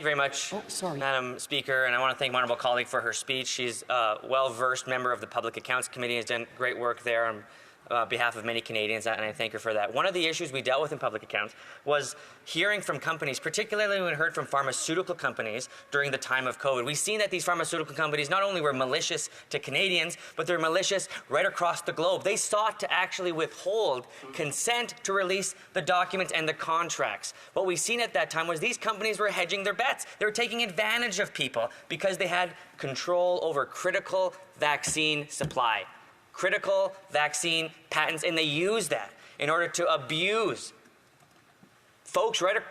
you very much, Madam Speaker, and I want to thank my honourable colleague for her speech. She's a well-versed member of the Public Accounts Committee, has done great work there on behalf of many Canadians, and I thank her for that. One of the issues we dealt with in public accounts was hearing from companies, particularly when we heard from pharmaceutical companies during the time of COVID. We've seen that these pharmaceutical companies not only were malicious to Canadians, but they're malicious right across the globe. They sought to actually withhold consent to release the documents and the contracts. What we've seen at that time was these companies were hedging their bets. They were taking advantage of people because they had control over critical vaccine supply. Critical vaccine patents, and they use that in order to abuse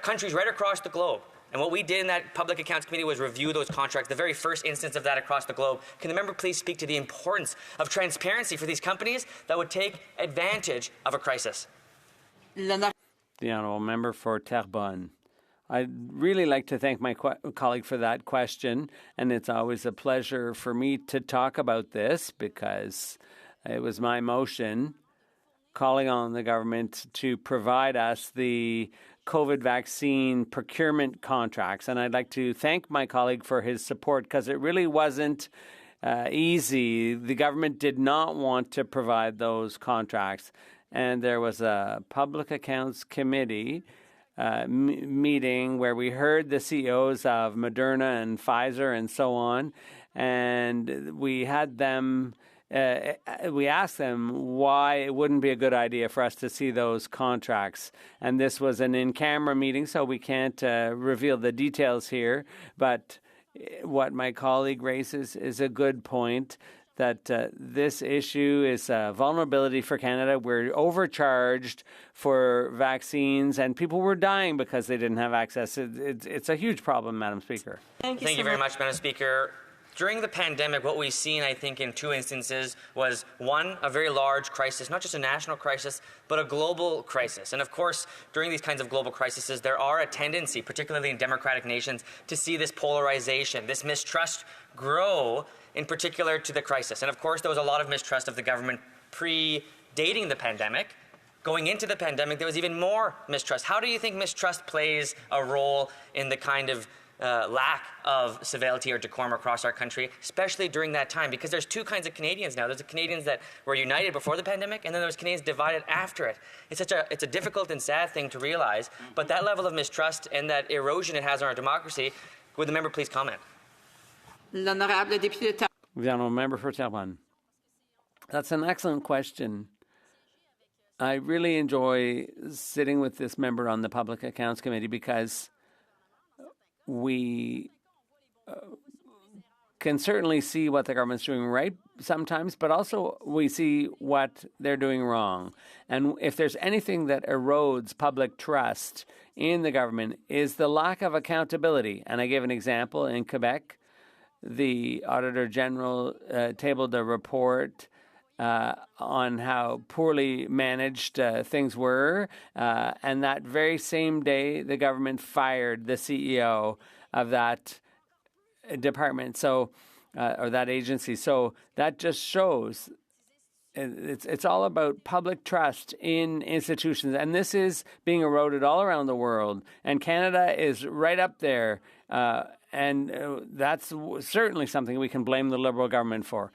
countries right across the globe. And what we did in that Public Accounts Committee was review those contracts, the very first instance of that across the globe. Can the member please speak to the importance of transparency for these companies that would take advantage of a crisis? The honourable member for Terrebonne. I'd really like to thank my colleague for that question, and it's always a pleasure for me to talk about this because it was my motion calling on the government to provide us the COVID vaccine procurement contracts. And I'd like to thank my colleague for his support because it really wasn't easy. The government did not want to provide those contracts. And there was a Public Accounts Committee meeting where we heard the CEOs of Moderna and Pfizer and so on. And we had them... we asked them why it wouldn't be a good idea for us to see those contracts. And this was an in-camera meeting, so we can't reveal the details here. But what my colleague raises is a good point, that this issue is a vulnerability for Canada. We're overcharged for vaccines, and people were dying because they didn't have access. It's a huge problem, Madam Speaker. Thank you very much, Madam Speaker. During the pandemic, what we've seen, I think, in two instances was, one, a very large crisis, not just a national crisis, but a global crisis. And of course, during these kinds of global crises, there are a tendency, particularly in democratic nations, to see this polarization, this mistrust grow, in particular to the crisis. And of course, there was a lot of mistrust of the government predating the pandemic. Going into the pandemic, there was even more mistrust. How do you think mistrust plays a role in the kind of lack of civility or decorum across our country, especially during that time? Because there's two kinds of Canadians now. There's the Canadians that were united before the pandemic, and then there's Canadians divided after it. It's a difficult and sad thing to realize, but that level of mistrust and that erosion it has on our democracy, would the member please comment? The honourable member for Terrebonne. That's an excellent question. I really enjoy sitting with this member on the Public Accounts Committee because we can certainly see what the government's doing right sometimes, but also we see what they're doing wrong. And if there's anything that erodes public trust in the government is the lack of accountability. And I gave an example in Quebec. The Auditor General tabled a report on how poorly managed things were. And that very same day, the government fired the CEO of that department, or that agency. So that just shows it's all about public trust in institutions. And this is being eroded all around the world. And Canada is right up there. And that's certainly something we can blame the Liberal government for.